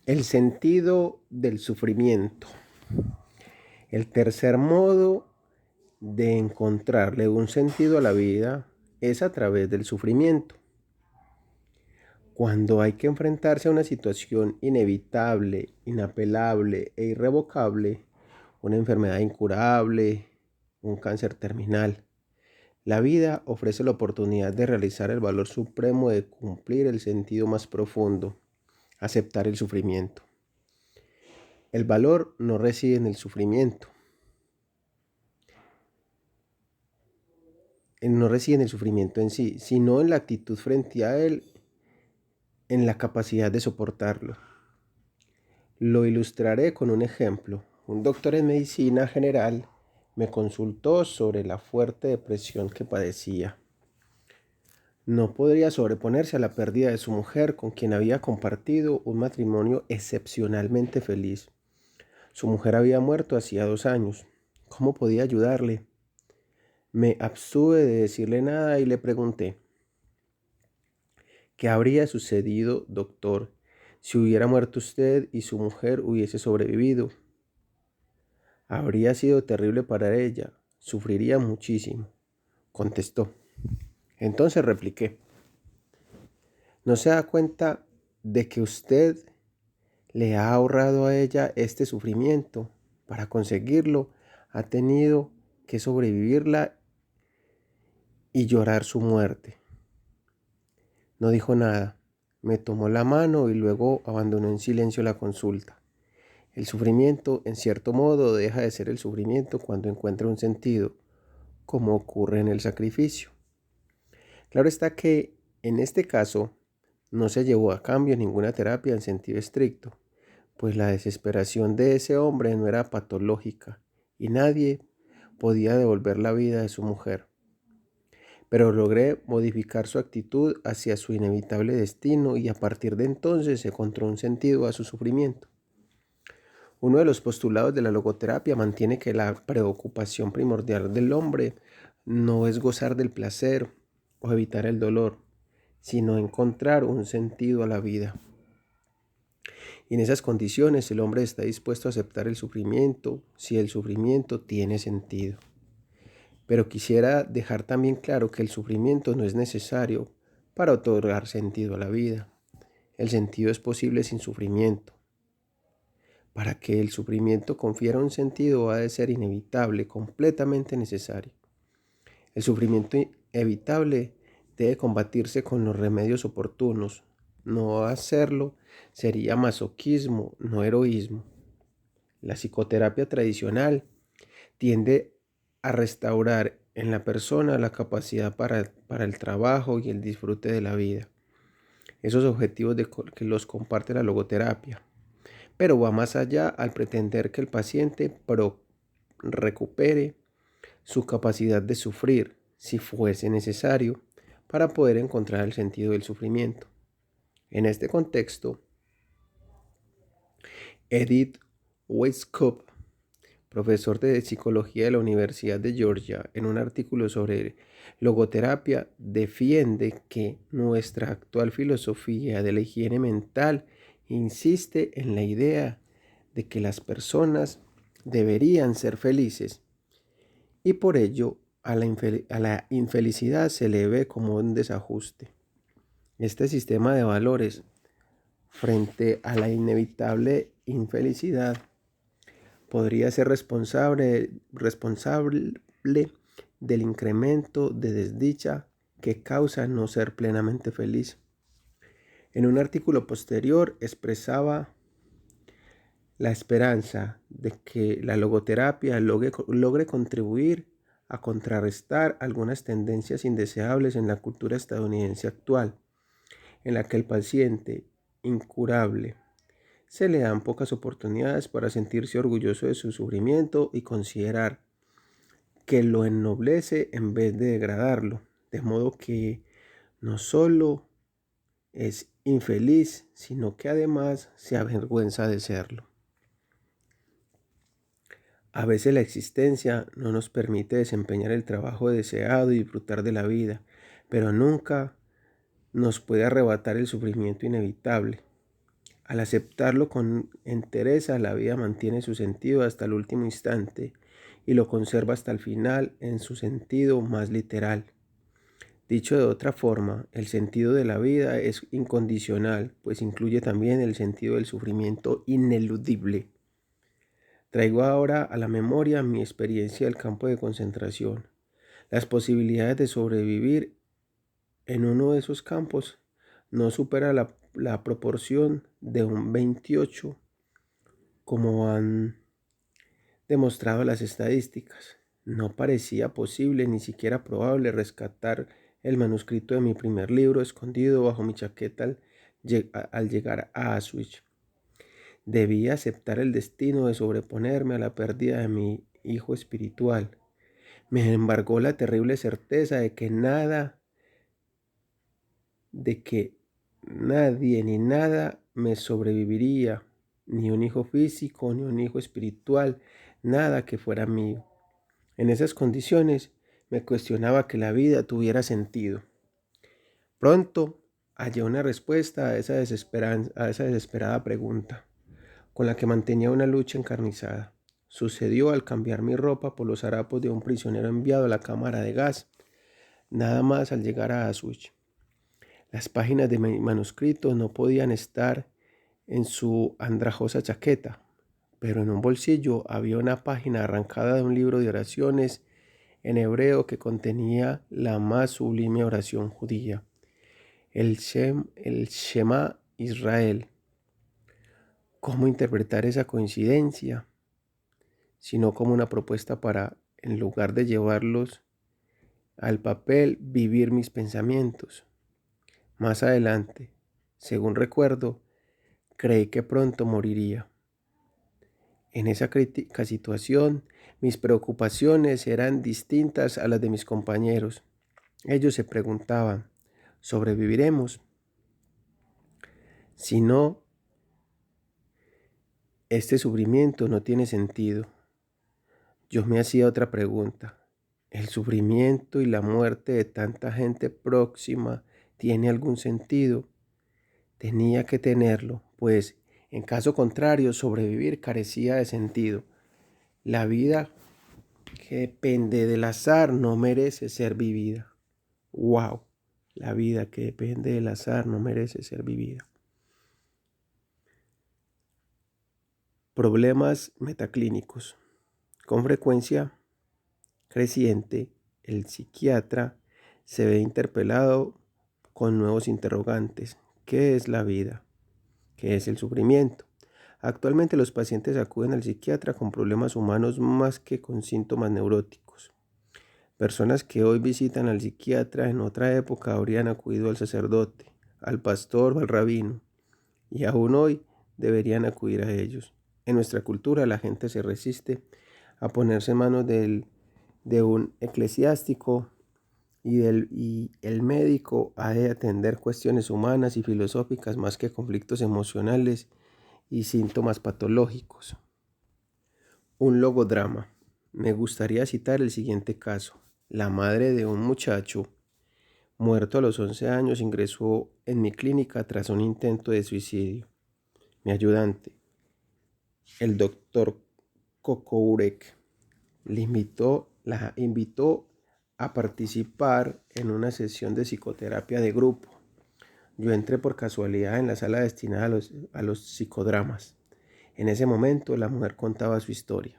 El sentido del sufrimiento. El tercer modo de encontrarle un sentido a la vida es a través del sufrimiento. Cuando hay que enfrentarse a una situación inevitable, inapelable e irrevocable, una enfermedad incurable, un cáncer terminal, la vida ofrece la oportunidad de realizar el valor supremo de cumplir el sentido más profundo, aceptar el sufrimiento. El valor no reside en el sufrimiento, no reside en el sufrimiento en sí, sino en la actitud frente a él, en la capacidad de soportarlo. Lo ilustraré con un ejemplo. Un doctor en medicina general me consultó sobre la fuerte depresión que padecía. No podría sobreponerse a la pérdida de su mujer, con quien había compartido un matrimonio excepcionalmente feliz. Su mujer había muerto hacía 2 años. ¿Cómo podía ayudarle? Me abstuve de decirle nada y le pregunté: ¿qué habría sucedido, doctor, si hubiera muerto usted y su mujer hubiese sobrevivido? Habría sido terrible para ella, sufriría muchísimo, contestó. Entonces repliqué: ¿no se da cuenta de que usted le ha ahorrado a ella este sufrimiento? Para conseguirlo, ha tenido que sobrevivirla y llorar su muerte. No dijo nada, me tomó la mano y luego abandonó en silencio la consulta. El sufrimiento, en cierto modo, deja de ser el sufrimiento cuando encuentra un sentido, como ocurre en el sacrificio. Claro está que, en este caso, no se llevó a cambio ninguna terapia en sentido estricto, pues la desesperación de ese hombre no era patológica y nadie podía devolver la vida de su mujer. Pero logré modificar su actitud hacia su inevitable destino y a partir de entonces encontró un sentido a su sufrimiento. Uno de los postulados de la logoterapia mantiene que la preocupación primordial del hombre no es gozar del placer o evitar el dolor, sino encontrar un sentido a la vida. Y en esas condiciones el hombre está dispuesto a aceptar el sufrimiento si el sufrimiento tiene sentido. Pero quisiera dejar también claro que el sufrimiento no es necesario para otorgar sentido a la vida. El sentido es posible sin sufrimiento. Para que el sufrimiento confiera un sentido ha de ser inevitable, completamente necesario. El sufrimiento evitable debe combatirse con los remedios oportunos. No hacerlo sería masoquismo, no heroísmo. La psicoterapia tradicional tiende a restaurar en la persona la capacidad para el trabajo y el disfrute de la vida. Esos objetivos que los comparte la logoterapia. Pero va más allá al pretender que el paciente recupere su capacidad de sufrir, si fuese necesario, para poder encontrar el sentido del sufrimiento. En este contexto, Edith Weishaupt, profesor de psicología de la Universidad de Georgia, en un artículo sobre logoterapia, defiende que nuestra actual filosofía de la higiene mental insiste en la idea de que las personas deberían ser felices y por ello a la infelicidad se le ve como un desajuste. Este sistema de valores frente a la inevitable infelicidad podría ser responsable del incremento de desdicha que causa no ser plenamente feliz. En un artículo posterior expresaba la esperanza de que la logoterapia logre contribuir a contrarrestar algunas tendencias indeseables en la cultura estadounidense actual, en la que el paciente incurable se le dan pocas oportunidades para sentirse orgulloso de su sufrimiento y considerar que lo ennoblece en vez de degradarlo, de modo que no solo es infeliz, sino que además se avergüenza de serlo. A veces la existencia no nos permite desempeñar el trabajo deseado y disfrutar de la vida, pero nunca nos puede arrebatar el sufrimiento inevitable. Al aceptarlo con entereza, la vida mantiene su sentido hasta el último instante y lo conserva hasta el final en su sentido más literal. Dicho de otra forma, el sentido de la vida es incondicional, pues incluye también el sentido del sufrimiento ineludible. Traigo ahora a la memoria mi experiencia del campo de concentración. Las posibilidades de sobrevivir en uno de esos campos no supera la proporción de un 28, como han demostrado las estadísticas. No parecía posible, ni siquiera probable, rescatar el manuscrito de mi primer libro escondido bajo mi chaqueta al llegar a Auschwitz. Debía aceptar el destino de sobreponerme a la pérdida de mi hijo espiritual. Me embargó la terrible certeza de que nadie ni nada me sobreviviría, ni un hijo físico, ni un hijo espiritual, nada que fuera mío. En esas condiciones me cuestionaba que la vida tuviera sentido. Pronto hallé una respuesta a esa desesperada pregunta, con la que mantenía una lucha encarnizada. Sucedió al cambiar mi ropa por los harapos de un prisionero enviado a la cámara de gas, nada más al llegar a Auschwitz. Las páginas de mi manuscrito no podían estar en su andrajosa chaqueta, pero en un bolsillo había una página arrancada de un libro de oraciones en hebreo que contenía la más sublime oración judía, el Shema Israel. ¿Cómo interpretar esa coincidencia? Sino como una propuesta para, en lugar de llevarlos al papel, vivir mis pensamientos. Más adelante, según recuerdo, creí que pronto moriría. En esa crítica situación, mis preocupaciones eran distintas a las de mis compañeros. Ellos se preguntaban, ¿sobreviviremos? Si no, este sufrimiento no tiene sentido. Yo me hacía otra pregunta. ¿El sufrimiento y la muerte de tanta gente próxima tiene algún sentido? Tenía que tenerlo, pues en caso contrario sobrevivir carecía de sentido. La vida que depende del azar no merece ser vivida. ¡Wow! La vida que depende del azar no merece ser vivida. Problemas metaclínicos. Con frecuencia creciente, el psiquiatra se ve interpelado con nuevos interrogantes. ¿Qué es la vida? ¿Qué es el sufrimiento? Actualmente los pacientes acuden al psiquiatra con problemas humanos más que con síntomas neuróticos. Personas que hoy visitan al psiquiatra en otra época habrían acudido al sacerdote, al pastor o al rabino, y aún hoy deberían acudir a ellos. En nuestra cultura la gente se resiste a ponerse en manos de un eclesiástico y el médico ha de atender cuestiones humanas y filosóficas más que conflictos emocionales y síntomas patológicos. Un logodrama. Me gustaría citar el siguiente caso. La madre de un muchacho muerto a los 11 años ingresó en mi clínica tras un intento de suicidio. Mi ayudante, el doctor Kokourek, la invitó a participar en una sesión de psicoterapia de grupo. Yo entré por casualidad en la sala destinada a los psicodramas. En ese momento la mujer contaba su historia.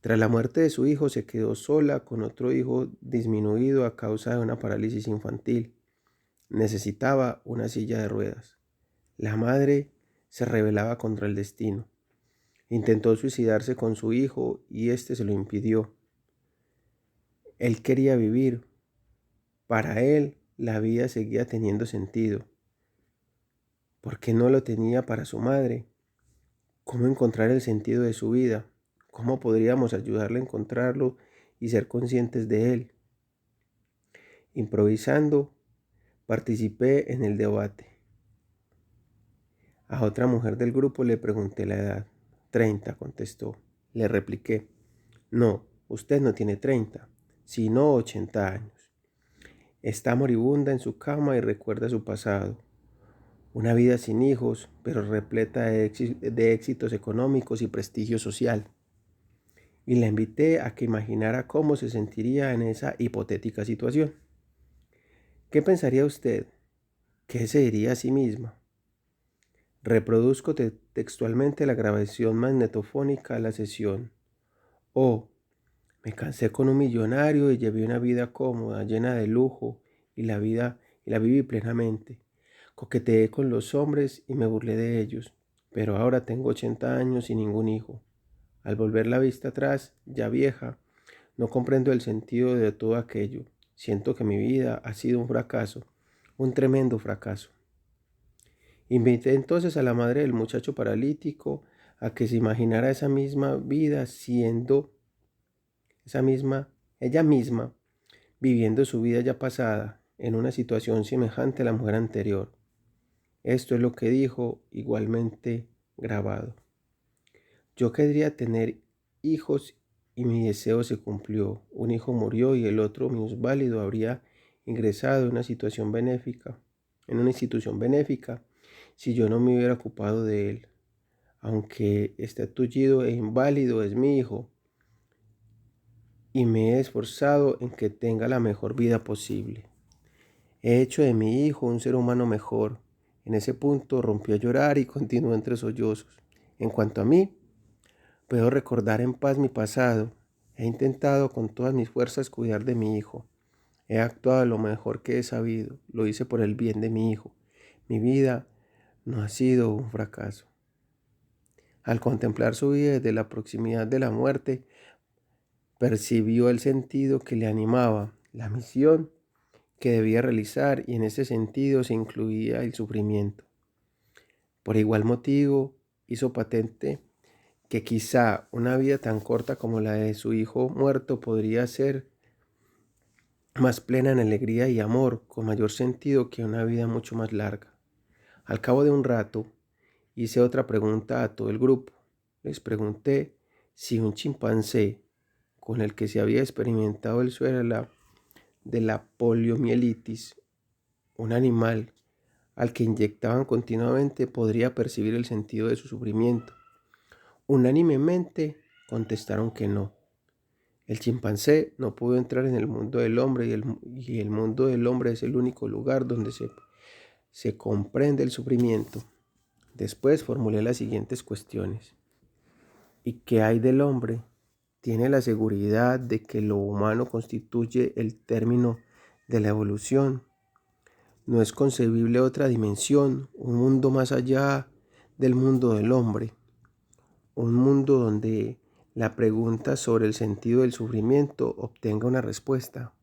Tras la muerte de su hijo se quedó sola con otro hijo disminuido a causa de una parálisis infantil. Necesitaba una silla de ruedas. La madre se rebelaba contra el destino. Intentó suicidarse con su hijo y éste se lo impidió. Él quería vivir. Para él la vida seguía teniendo sentido. ¿Por qué no lo tenía para su madre? ¿Cómo encontrar el sentido de su vida? ¿Cómo podríamos ayudarle a encontrarlo y ser conscientes de él? Improvisando, participé en el debate. A otra mujer del grupo le pregunté la edad. 30, contestó. Le repliqué. No, usted no tiene 30, sino 80 años. Está moribunda en su cama y recuerda su pasado. Una vida sin hijos, pero repleta de éxitos económicos y prestigio social. Y la invité a que imaginara cómo se sentiría en esa hipotética situación. ¿Qué pensaría usted? ¿Qué se diría a sí misma? Reproduzco textualmente la grabación magnetofónica de la sesión. Oh, me casé con un millonario y llevé una vida cómoda, llena de lujo, y la viví plenamente. Coqueteé con los hombres y me burlé de ellos, pero ahora tengo 80 años y ningún hijo. Al volver la vista atrás, ya vieja, no comprendo el sentido de todo aquello. Siento que mi vida ha sido un fracaso, un tremendo fracaso. Invité entonces a la madre del muchacho paralítico a que se imaginara esa misma vida siendo ella misma, viviendo su vida ya pasada en una situación semejante a la mujer anterior. Esto es lo que dijo, igualmente grabado. Yo quería tener hijos y mi deseo se cumplió. Un hijo murió y el otro minusválido habría ingresado en una institución benéfica, si yo no me hubiera ocupado de él. Aunque esté tullido e inválido, es mi hijo y me he esforzado en que tenga la mejor vida posible. He hecho de mi hijo un ser humano mejor. En ese punto rompió a llorar y continuó entre sollozos. En cuanto a mí, puedo recordar en paz mi pasado. He intentado con todas mis fuerzas cuidar de mi hijo. He actuado lo mejor que he sabido. Lo hice por el bien de mi hijo. Mi vida no ha sido un fracaso. Al contemplar su vida desde la proximidad de la muerte, percibió el sentido que le animaba, la misión que debía realizar, y en ese sentido se incluía el sufrimiento. Por igual motivo, hizo patente que quizá una vida tan corta como la de su hijo muerto podría ser más plena en alegría y amor, con mayor sentido que una vida mucho más larga. Al cabo de un rato, hice otra pregunta a todo el grupo. Les pregunté si un chimpancé con el que se había experimentado el suero de la poliomielitis, un animal al que inyectaban continuamente, podría percibir el sentido de su sufrimiento. Unánimemente contestaron que no. El chimpancé no pudo entrar en el mundo del hombre y el mundo del hombre es el único lugar donde se comprende el sufrimiento. Después formulé las siguientes cuestiones. ¿Y qué hay del hombre? ¿Tiene la seguridad de que lo humano constituye el término de la evolución? ¿No es concebible otra dimensión, un mundo más allá del mundo del hombre? Un mundo donde la pregunta sobre el sentido del sufrimiento obtenga una respuesta.